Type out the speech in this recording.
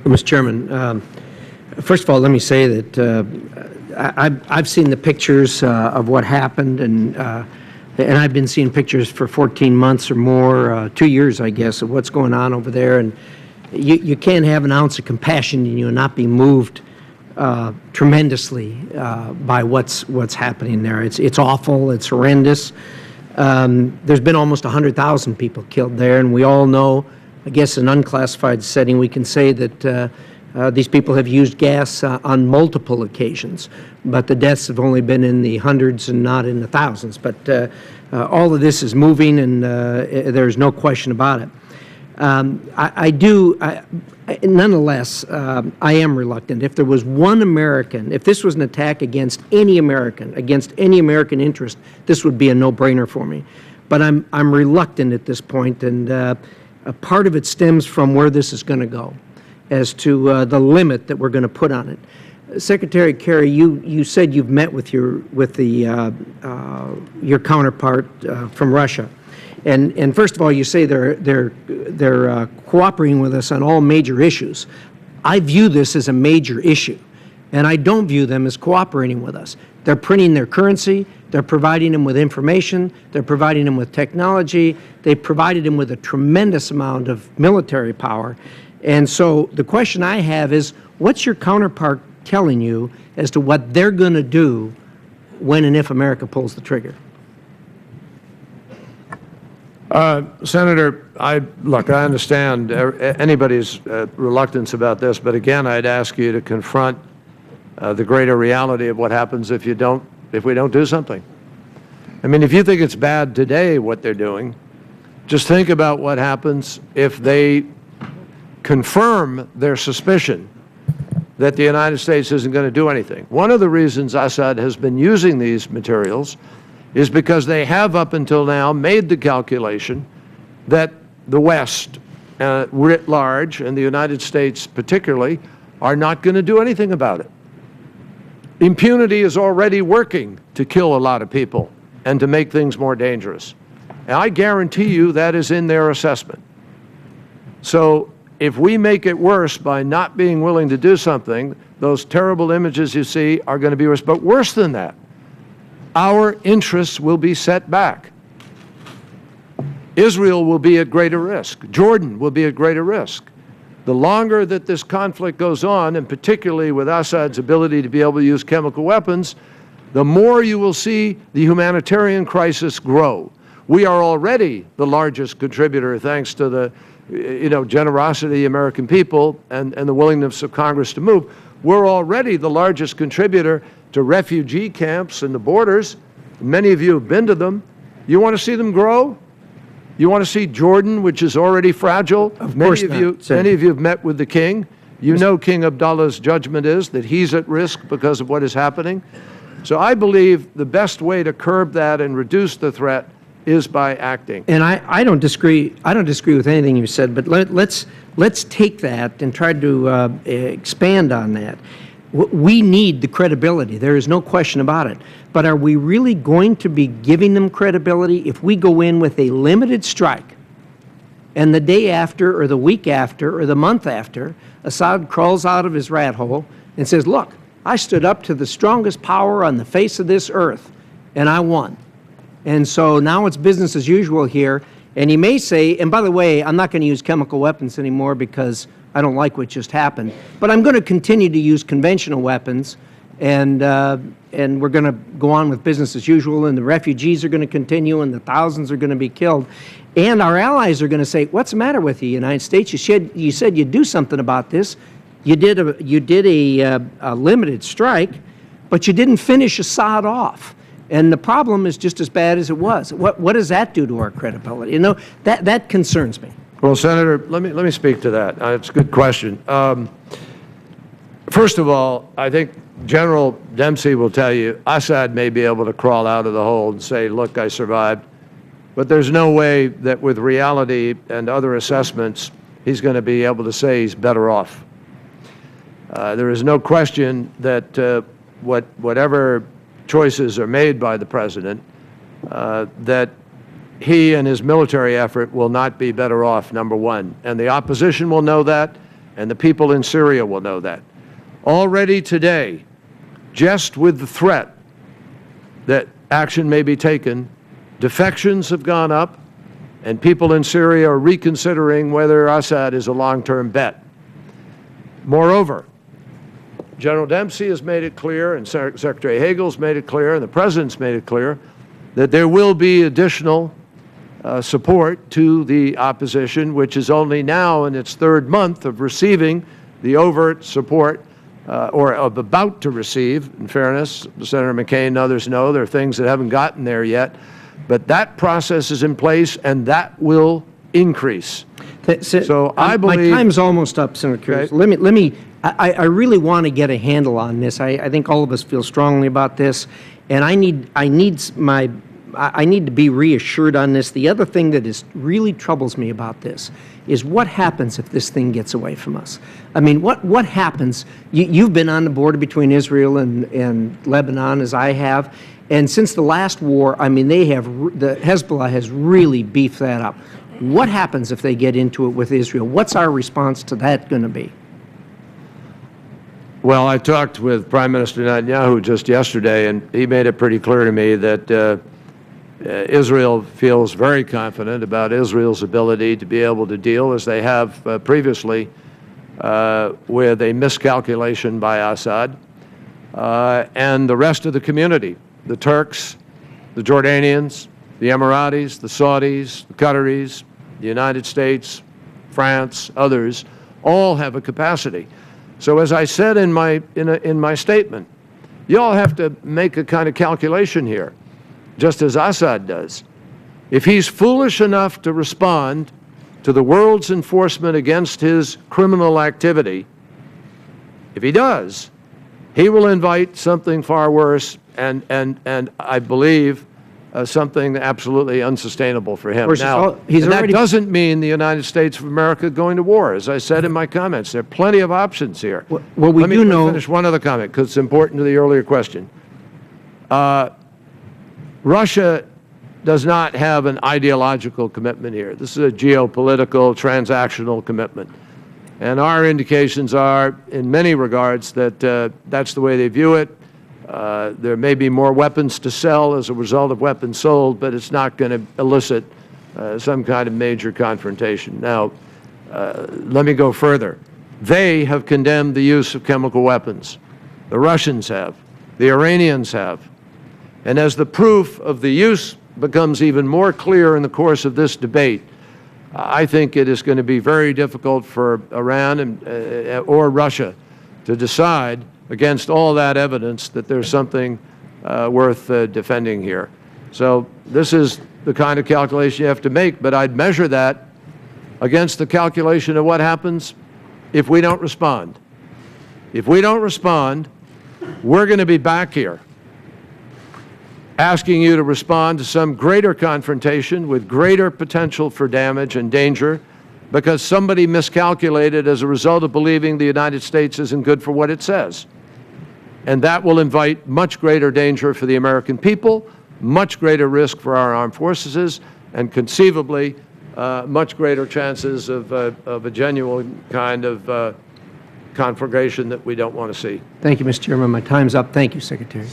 Mr. Chairman, first of all, let me say that I've seen the pictures of what happened, and I've been seeing pictures for 14 months or more, 2 years, I guess, of what's going on over there. And you can't have an ounce of compassion in you and not be moved tremendously by what's happening there. It's awful. It's horrendous. There's been almost 100,000 people killed there, and we all know, I guess in unclassified setting, we can say that these people have used gas on multiple occasions, but the deaths have only been in the hundreds and not in the thousands. But all of this is moving, and there's no question about it. Nonetheless, I am reluctant. If there was one American, if this was an attack against any American interest, this would be a no-brainer for me. But I'm reluctant at this point, and a part of it stems from where this is going to go, as to the limit that we're going to put on it. Secretary Kerry, you said you've met with your counterpart from Russia. And first of all, you say they're cooperating with us on all major issues. I view this as a major issue, and I don't view them as cooperating with us. They're printing their currency. They're providing them with information. They're providing them with technology. They've provided them with a tremendous amount of military power. And so the question I have is, what's your counterpart telling you as to what they're going to do when and if America pulls the trigger? Senator, look, I understand anybody's reluctance about this, but again, I'd ask you to confront the greater reality of what happens if we don't do something. I mean, if you think it's bad today what they're doing, just think about what happens if they confirm their suspicion that the United States isn't going to do anything. One of the reasons Assad has been using these materials is because they have up until now made the calculation that the West writ large, and the United States particularly, are not going to do anything about it. Impunity is already working to kill a lot of people and to make things more dangerous. And I guarantee you that is in their assessment. So if we make it worse by not being willing to do something, those terrible images you see are going to be worse. But worse than that, our interests will be set back. Israel will be at greater risk. Jordan will be at greater risk. The longer that this conflict goes on, and particularly with Assad's ability to be able to use chemical weapons, the more you will see the humanitarian crisis grow. We are already the largest contributor, thanks to the generosity of the American people and the willingness of Congress to move. We're already the largest contributor to refugee camps and the borders. Many of you have been to them. You want to see them grow? You want to see Jordan, which is already fragile? Many of you have met with the king. You know King Abdullah's judgment is that he's at risk because of what is happening. So I believe the best way to curb that and reduce the threat is by acting. And I don't disagree. I don't disagree with anything you said. But let's take that and try to expand on that. We need the credibility. There is no question about it. But are we really going to be giving them credibility if we go in with a limited strike, and the day after or the week after or the month after, Assad crawls out of his rat hole and says, look, I stood up to the strongest power on the face of this earth, and I won. And so now it's business as usual here. And he may say, and by the way, I'm not going to use chemical weapons anymore because I don't like what just happened, but I'm going to continue to use conventional weapons, and we're going to go on with business as usual, and the refugees are going to continue, and the thousands are going to be killed. And our allies are going to say, what's the matter with you, United States? You said you'd do something about this. You did a limited strike, but you didn't finish Assad off. And the problem is just as bad as it was. What does that do to our credibility? You know, that concerns me. Well, Senator, let me speak to that. It's a good question. First of all, I think General Dempsey will tell you Assad may be able to crawl out of the hole and say, look, I survived. But there's no way that with reality and other assessments, he's going to be able to say he's better off. There is no question that whatever choices are made by the President, that he and his military effort will not be better off, number one. And the opposition will know that, and the people in Syria will know that. Already today, just with the threat that action may be taken, defections have gone up, and people in Syria are reconsidering whether Assad is a long-term bet. Moreover, General Dempsey has made it clear, and Secretary Hagel's made it clear, and the President's made it clear, that there will be additional support to the opposition, which is only now in its third month of receiving the overt support, or of about to receive. In fairness, Senator McCain and others know there are things that haven't gotten there yet, but that process is in place, and that will increase. So I believe— my time's almost up, Senator Kerry. Okay. So let me. I really want to get a handle on this. I think all of us feel strongly about this, and I need to be reassured on this. The other thing that really troubles me about this is what happens if this thing gets away from us. I mean, what happens? You've been on the border between Israel and Lebanon, as I have, and since the last war, I mean, the Hezbollah has really beefed that up. What happens if they get into it with Israel? What's our response to that going to be? Well, I talked with Prime Minister Netanyahu just yesterday, and he made it pretty clear to me that Israel feels very confident about Israel's ability to be able to deal, as they have previously, with a miscalculation by Assad and the rest of the community, the Turks, the Jordanians, the Emiratis, the Saudis, the Qataris, the United States, France, others, all have a capacity. So as I said in my statement, you all have to make a kind of calculation here, just as Assad does. If he's foolish enough to respond to the world's enforcement against his criminal activity, if he does, he will invite something far worse and I believe something absolutely unsustainable for him. Now, that doesn't mean the United States of America going to war. As I said in my comments, there are plenty of options here. Well, Let me finish one other comment, because it's important to the earlier question. Russia does not have an ideological commitment here. This is a geopolitical, transactional commitment. And our indications are, in many regards, that that's the way they view it. There may be more weapons to sell as a result of weapons sold, but it's not going to elicit some kind of major confrontation. Now, let me go further. They have condemned the use of chemical weapons. The Russians have. The Iranians have. And as the proof of the use becomes even more clear in the course of this debate, I think it is going to be very difficult for Iran or Russia to decide, against all that evidence, that there's something worth defending here. So this is the kind of calculation you have to make, but I'd measure that against the calculation of what happens if we don't respond. If we don't respond, we're going to be back here asking you to respond to some greater confrontation with greater potential for damage and danger because somebody miscalculated as a result of believing the United States isn't good for what it says. And that will invite much greater danger for the American people, much greater risk for our armed forces, and conceivably much greater chances of a genuine kind of conflagration that we don't want to see. Thank you, Mr. Chairman. My time's up. Thank you, Secretary.